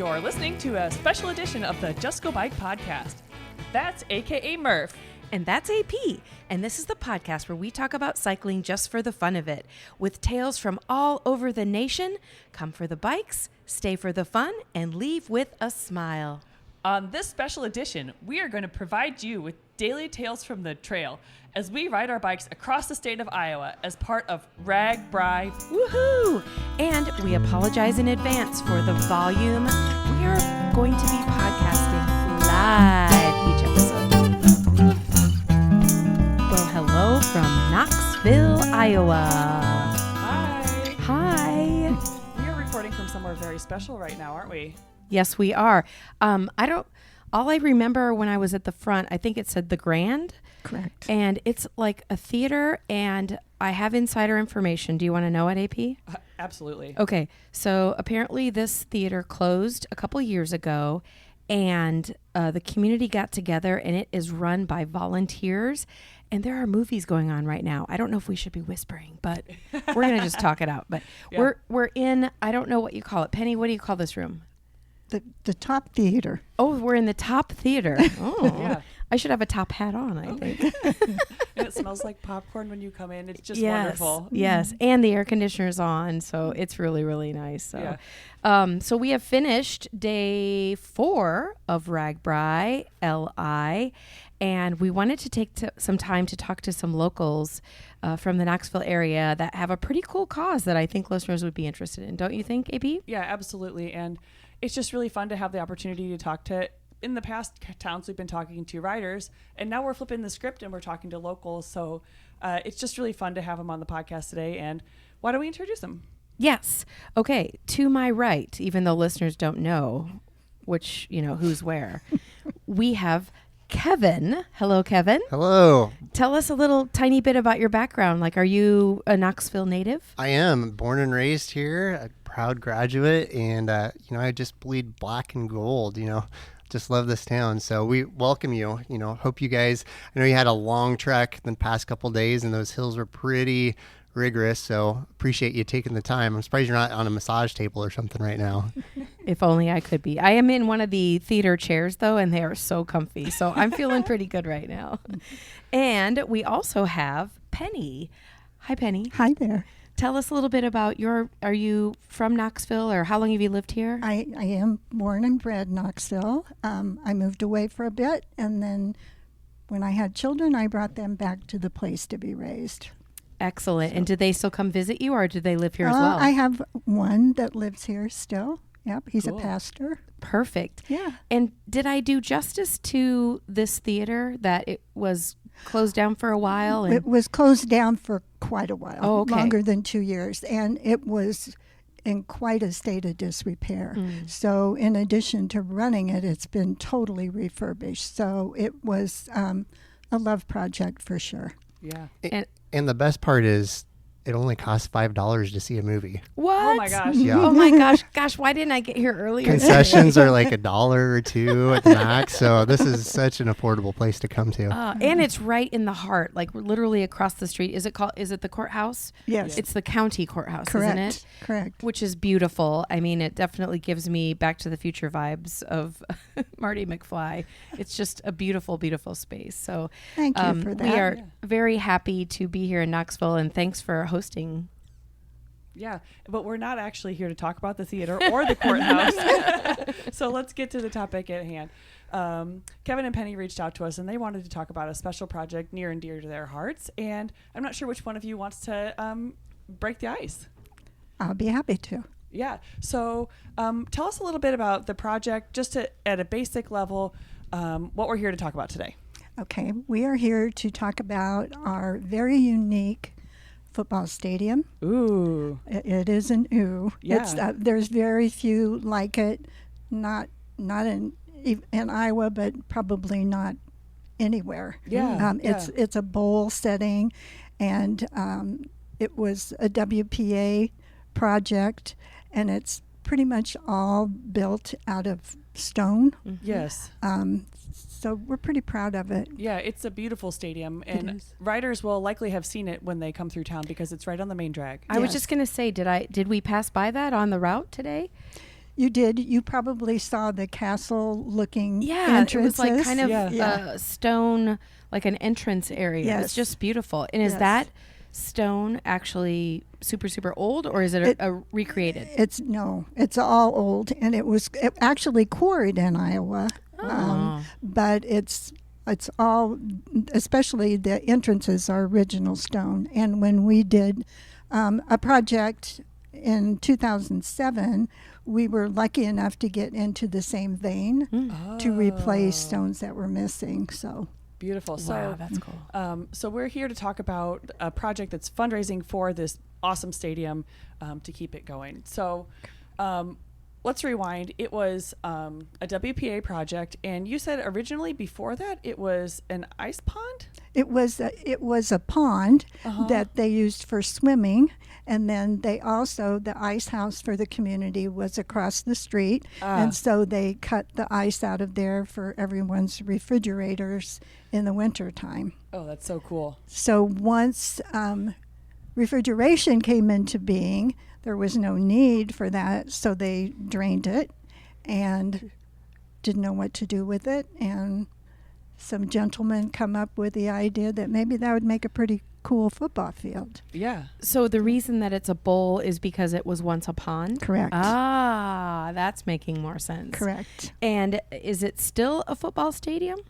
You're listening to a special edition of the Just Go Bike podcast. That's AKA Murph. And that's AP. And this is the podcast where we talk about cycling just for the fun of it. With tales from all over the nation, come for the bikes, stay for the fun, and leave with a smile. On this special edition, we are going to provide you with daily tales from the trail as we ride our bikes across the state of Iowa as part of RAGBRAI. Woohoo! And we apologize in advance for the volume. We are going to be podcasting live each episode. Well, hello from Knoxville, Iowa. Hi. Hi. We are recording from somewhere very special right now, aren't we? Yes, we are. All I remember when I was at the front, I think it said the Grand. Correct. And it's like a theater, and I have insider information. Do you want to know it, AP? Absolutely. Okay. So apparently this theater closed a couple years ago, and the community got together, and it is run by volunteers. And there are movies going on right now. I don't know if we should be whispering, but we're going to just talk it out. But Yeah. we're in, I don't know what you call it. Penny, what do you call this room? The top theater. Oh, we're in the top theater. Oh, Yeah. I should have a top hat on, I think. And it smells like popcorn when you come in. It's just Yes, wonderful. yes. And the air conditioner's on, so it's really, really nice. So, so we have finished day 4 of RAGBRAI LI, and we wanted to take some time to talk to some locals from the Knoxville area that have a pretty cool cause that I think listeners would be interested in. Don't you think, AP? Yeah, absolutely. And it's just really fun to have the opportunity to talk to, in the past towns we've been talking to riders, and now we're flipping the script and we're talking to locals. So it's just really fun to have them on the podcast today. And why don't we introduce them? Yes. Okay. To my right, even though listeners don't know which, who's where, we have Kevin. Hello, Kevin. Hello. Tell us a little tiny bit about your background. Like, are you a Knoxville native? I am born and raised here, a proud graduate, and I just bleed black and gold. Just love this town. So we welcome you. Hope you guys. I know you had a long trek the past couple days, and those hills were pretty rigorous. So appreciate you taking the time. I'm surprised you're not on a massage table or something right now. If only I could be. I am in one of the theater chairs, though, and they are so comfy. So I'm feeling pretty good right now. And we also have Penny. Hi, Penny. Hi there. Tell us a little bit about are you from Knoxville, or how long have you lived here? I am born and bred Knoxville. I moved away for a bit, and then when I had children, I brought them back to the place to be raised. Excellent. And do they still come visit you, or do they live here as well? I have one that lives here still. Yep, he's Cool. a pastor. Perfect. Yeah. And did I do justice to this theater that it was closed down for a while? And It was closed down for quite a while, Oh, okay. longer than 2 years, and it was in quite a state of disrepair. So in addition to running it, it's been totally refurbished. So it was a love project for sure. Yeah. And the best part is it only costs $5 to see a movie. what? Oh my gosh. Yeah. Oh my gosh! Why didn't I get here earlier? Concessions are like $1 or $2 at the max. So this is such an affordable place to come to. And it's right in the heart, like literally across the street. Is it the courthouse? Yes. It's the county courthouse, Correct. isn't it? Correct. Which is beautiful. I mean, it definitely gives me Back to the Future vibes of Marty McFly. It's just a beautiful, beautiful space. So Thank you for that. we are Yeah. very happy to be here in Knoxville, and thanks for hosting. Yeah, but we're not actually here to talk about the theater or the courthouse. So let's get to the topic at hand. Kevin and Penny reached out to us, and they wanted to talk about a special project near and dear to their hearts. And I'm not sure which one of you wants to break the ice. I'll be happy to. Yeah. So tell us a little bit about the project, just at a basic level, what we're here to talk about today. Okay, we are here to talk about our very unique football stadium. Ooh. It is an ooh. Yeah. It's, there's very few like it, not in Iowa, but probably not anywhere. Yeah. It's a bowl setting, and it was a WPA project, and it's pretty much all built out of stone. Yes. So we're pretty proud of it. Yeah, it's a beautiful stadium, and is. riders will likely have seen it when they come through town because it's right on the main drag. I was Yes. just going to say, did we pass by that on the route today? You did. You probably saw the castle-looking Yeah, entrances. it was like kind of Yeah. stone, like an entrance area. Yes. It's just beautiful. And is Yes. that stone actually super, super old, or is it a recreated? It's all old, and it actually quarried in Iowa. But it's all, especially the entrances are original stone. And when we did a project in 2007, we were lucky enough to get into the same vein to replace stones that were missing. So Beautiful. Wow, that's cool. So we're here to talk about a project that's fundraising for this awesome stadium to keep it going. So let's rewind. It was a WPA project, and you said originally before that it was an ice pond? it was a pond that they used for swimming, and then the ice house for the community was across the street, and so they cut the ice out of there for everyone's refrigerators in the wintertime. Oh, that's so cool. So once refrigeration came into being, there was no need for that, so they drained it and didn't know what to do with it, and some gentlemen come up with the idea that maybe that would make a pretty cool football field. Yeah. So the reason that it's a bowl is because it was once a pond? Correct. Ah, that's making more sense. Correct. And is it still a football stadium?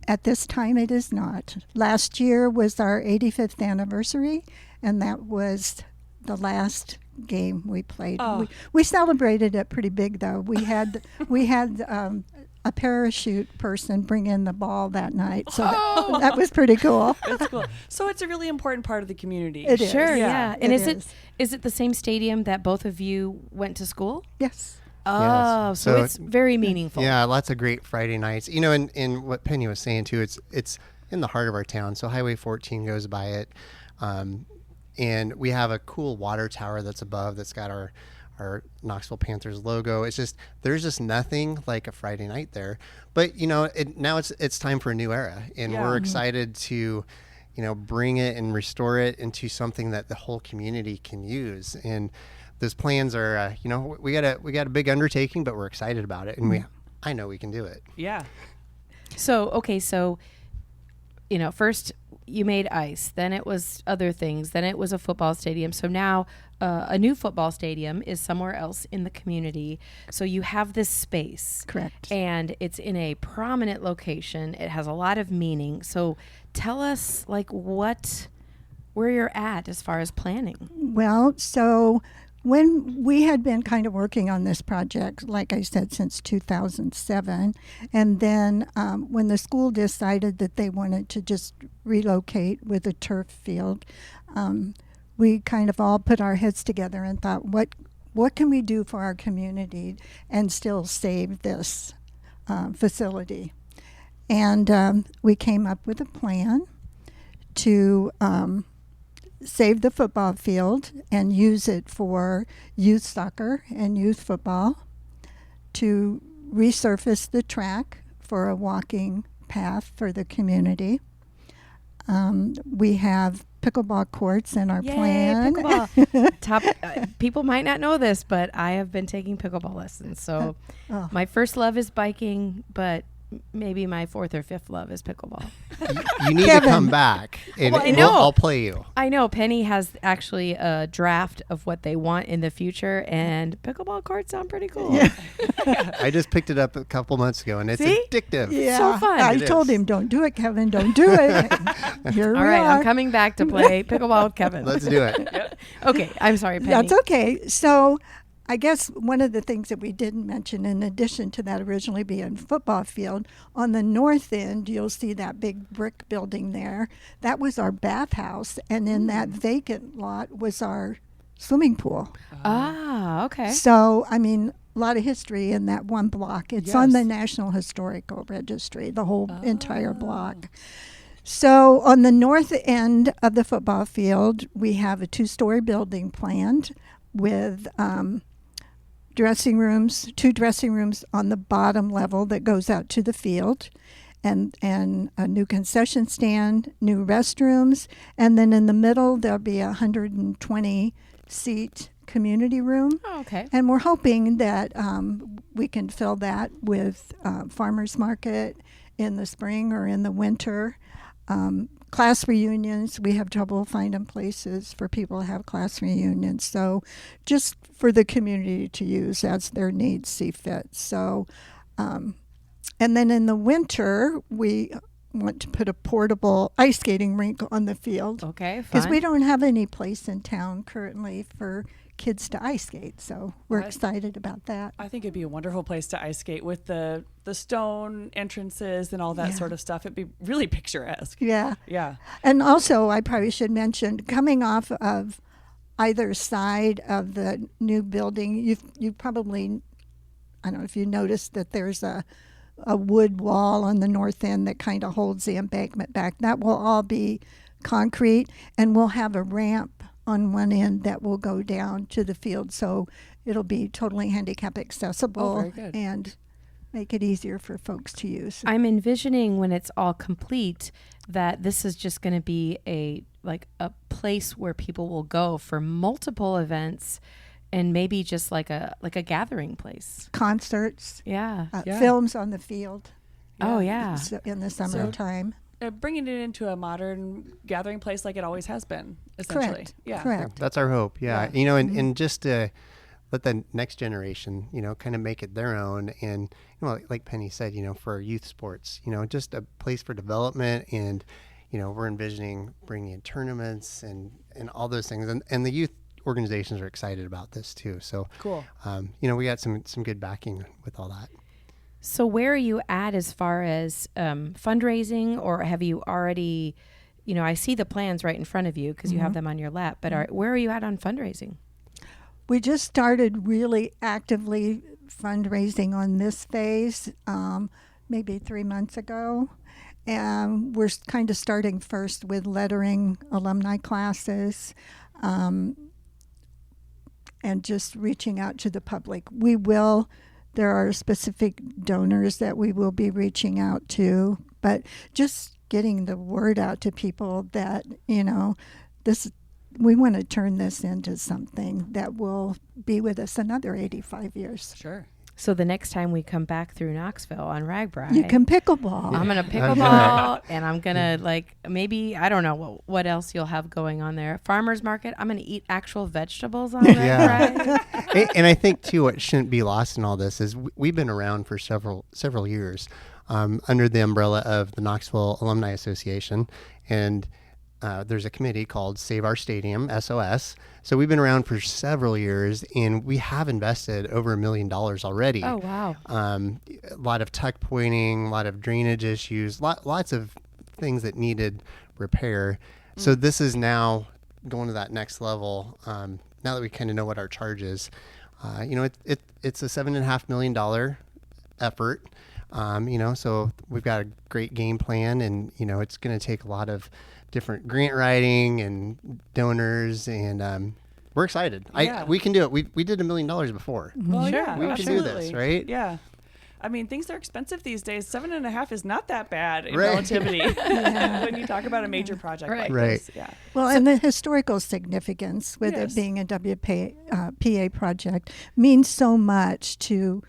At this time, it is not. Last year was our 85th anniversary, and that was the last game we played. Oh. We celebrated it pretty big, though. We had a parachute person bring in the ball that night, so that was pretty cool. That's cool. So it's a really important part of the community. It is. Sure, Yeah, yeah. And it is it the same stadium that both of you went to school? Yes. Oh, Yes. so So it's very meaningful. Yeah, lots of great Friday nights. You know, and what Penny was saying too, it's in the heart of our town. So Highway 14 goes by it, and we have a cool water tower that's above that's got our Knoxville Panthers logo. It's just there's just nothing like a Friday night there. But you know, now it's time for a new era, and we're excited to, bring it and restore it into something that the whole community can use. And those plans are, we got a big undertaking, but we're excited about it, and I know we can do it. Yeah. So, okay, first you made ice, then it was other things, then it was a football stadium. So now a new football stadium is somewhere else in the community. So you have this space. Correct. And it's in a prominent location. It has a lot of meaning. So tell us, where you're at as far as planning. Well, so when we had been kind of working on this project, like I said, since 2007, and then when the school decided that they wanted to just relocate with a turf field, we kind of all put our heads together and thought, what can we do for our community and still save this facility? And we came up with a plan to save the football field and use it for youth soccer and youth football, to resurface the track for a walking path for the community. We have pickleball courts in our plan. Pickleball. People might not know this, but I have been taking pickleball lessons. So my first love is biking, but maybe my fourth or fifth love is pickleball. You need Kevin. to come back, and Well, I know. I'll play you. I know Penny has actually a draft of what they want in the future, and pickleball courts sound pretty cool. Yeah. I just picked it up a couple months ago, and it's See? addictive. Yeah, So fun. I It told is. him, don't do it, Kevin, don't do it. Here All we right, are. I'm coming back to play pickleball with Kevin. Let's do it. Okay, I'm sorry, Penny. That's okay. So I guess one of the things that we didn't mention, in addition to that originally being football field, on the north end, you'll see that big brick building there. That was our bathhouse, and in that vacant lot was our swimming pool. Ah, okay. So, I mean, a lot of history in that one block. It's on Yes. the National Historical Registry, the whole entire block. So on the north end of the football field, we have a 2-story building planned with dressing rooms, 2 dressing rooms on the bottom level that goes out to the field, and a new concession stand, new restrooms, and then in the middle there'll be a 120-seat community room. Oh, okay. And we're hoping that we can fill that with farmers market in the spring or in the winter. Class reunions, we have trouble finding places for people to have class reunions. So just for the community to use as their needs see fit. So, and then in the winter, we want to put a portable ice skating rink on the field. Okay, Because fun. we don't have any place in town currently for kids to ice skate. So we're excited about that. I think it'd be a wonderful place to ice skate with the stone entrances and all that sort of stuff. It'd be really picturesque. Yeah. Yeah. And also, I probably should mention, coming off of either side of the new building, you probably, I don't know if you noticed that there's a wood wall on the north end that kind of holds the embankment back. That will all be concrete, and we'll have a ramp on one end that will go down to the field, so it'll be totally handicap accessible very good. and make it easier for folks to use. I'm envisioning when it's all complete that this is just going to be a place where people will go for multiple events and maybe just like a gathering place. Concerts, Yeah. films on the field Oh, yeah. in the summertime. Bringing it into a modern gathering place like it always has been, essentially. Correct. Yeah. Correct. That's our hope. Yeah. Yeah. You know, and just to let the next generation, you know, kind of make it their own. And, you know, like Pennie said, you know, for youth sports, you know, just a place for development. And, you know, we're envisioning bringing in tournaments and all those things. And the youth organizations are excited about this too. So, Cool. You know, we got some good backing with all that. So where are you at as far as fundraising, or have you already, you know, I see the plans right in front of you because you have them on your lap, but where are you at on fundraising? We just started really actively fundraising on this phase maybe 3 months ago. And we're kind of starting first with lettering alumni classes and just reaching out to the public. There are specific donors that we will be reaching out to, but just getting the word out to people that, you know, we want to turn this into something that will be with us another 85 years. Sure. So the next time we come back through Knoxville on RAGBRAI, You can pickleball. I'm going to pickleball and I'm going to maybe, I don't know what else you'll have going on there. Farmer's market. I'm going to eat actual vegetables on RAGBRAI. And I think too, what shouldn't be lost in all this is we've been around for several years under the umbrella of the Knoxville Alumni Association. And there's a committee called Save Our Stadium, SOS. So we've been around for several years, and we have invested over $1 million already. Oh, wow. A lot of tuck pointing, a lot of drainage issues, lots of things that needed repair. So this is now going to that next level. Now that we kind of know what our charge is, you know, it's a $7.5 million effort. You know, so we've got a great game plan, and, you know, it's going to take a lot of different grant writing and donors, and we're excited. Yeah. We can do it. We did $1 million before. Well, Sure. yeah, We can do this, absolutely. right? Yeah. I mean, things are expensive these days. 7.5 is not that bad in Right. relativity when you talk about a major project like Right. this. Yeah. Well, and the historical significance with Yes. it being a WPA project means so much to,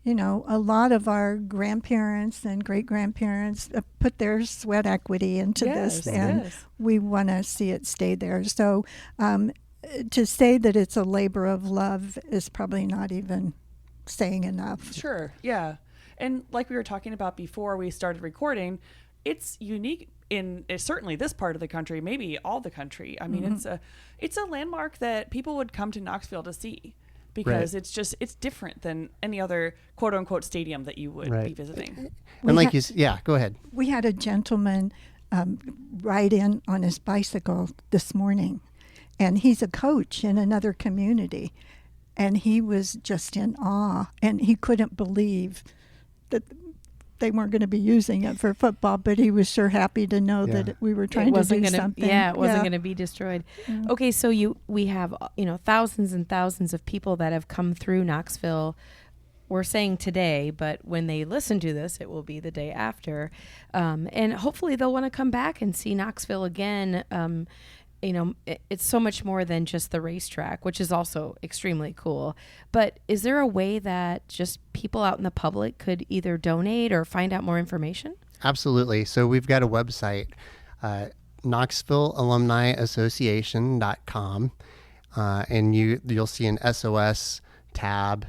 you know, a lot of our grandparents and great-grandparents put their sweat equity into this, and yes. we want to see it stay there. So to say that it's a labor of love is probably not even saying enough. Sure. Yeah. And like we were talking about before we started recording, it's unique in certainly this part of the country, maybe all the country. I mean, it's a landmark that people would come to Knoxville to see, because Right. it's different than any other quote unquote stadium that you would be Right. visiting. And like yeah, go ahead. We had a gentleman ride in on his bicycle this morning, and he's a coach in another community, and he was just in awe, and he couldn't believe that they weren't going to be using it for football, but he was sure happy to know Yeah. that we were trying to do something. Yeah, it wasn't going to be destroyed. Yeah. Okay, so we have, you know, thousands and thousands of people that have come through Knoxville. We're saying today, but when they listen to this, it will be the day after. And hopefully they'll want to come back and see Knoxville again. it's so much more than just the racetrack, which is also extremely cool. But is there a way that just people out in the public could either donate or find out more information? Absolutely. So we've got a website, Knoxville Alumni Association.com, and you'll see an SOS tab.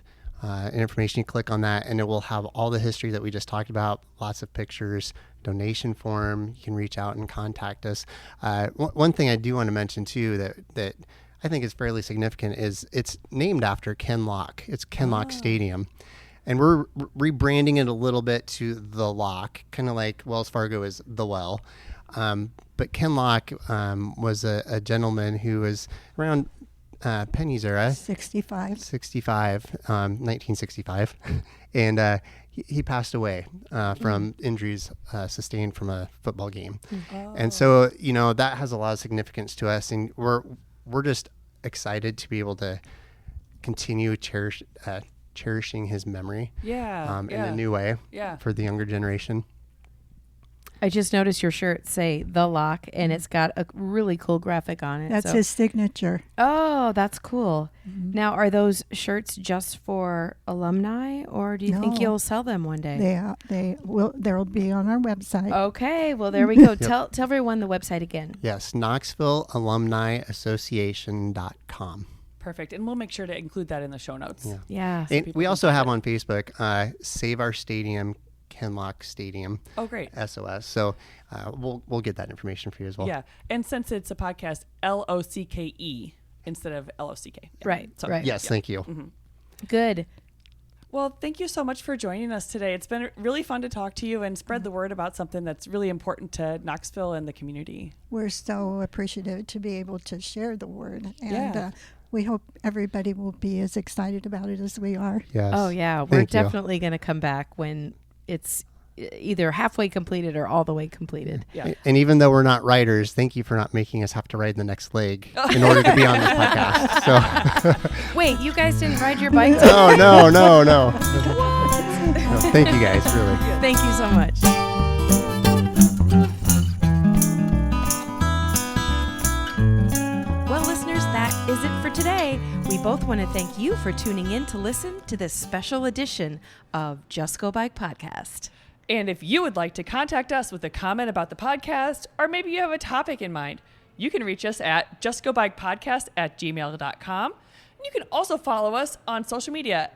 Information, you click on that and it will have all the history that we just talked about, lots of pictures, donation form. You can reach out and contact us. One thing I do want to mention too that I think is fairly significant is it's named after Ken Lock. It's Ken Lock Stadium, and we're rebranding it a little bit to The Lock, kind of like Wells Fargo is The Well. But Ken Lock was a gentleman who was around Pennie's era. 1965. And he passed away from injuries sustained from a football game. Oh. And so, that has a lot of significance to us. And we're just excited to be able to continue cherishing his memory in a new way for the younger generation. I just noticed your shirt say The Lock, and it's got a really cool graphic on it. That's his signature. Oh, that's cool. Mm-hmm. Now, are those shirts just for alumni, or do you think you'll sell them one day? They will. They'll be on our website. Okay, well, there we go. Tell everyone the website again. Yes, Knoxville Alumni Association.com. Perfect. And we'll make sure to include that in the show notes. Yeah. And we also have on Facebook, Save Our Stadium, Ken Lock Stadium. Oh, great. SOS. So we'll get that information for you as well. Yeah. And since it's a podcast, LOCKE instead of LOCK. Yeah. Right. So, right. Yes. Thank you. Mm-hmm. Good. Well, thank you so much for joining us today. It's been really fun to talk to you and spread the word about something that's really important to Knoxville and the community. We're so appreciative to be able to share the word. And we hope everybody will be as excited about it as we are. Yes. Oh, yeah. We're definitely going to come back when it's either halfway completed or all the way completed. Yeah. And even though we're not writers, thank you for not making us have to ride the next leg in order to be on this podcast. So wait, you guys didn't ride your bike? No. No, thank you guys, really. Thank you so much. Well, listeners, that is it for today. We both want to thank you for tuning in to listen to this special edition of Just Go Bike Podcast. And if you would like to contact us with a comment about the podcast, or maybe you have a topic in mind, you can reach us at justgobikepodcast@gmail.com. And you can also follow us on social media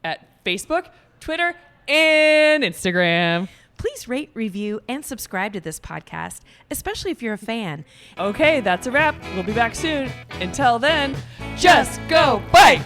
at Facebook, Twitter, and Instagram. Please rate, review, and subscribe to this podcast, especially if you're a fan. Okay, that's a wrap. We'll be back soon. Until then, just go bike!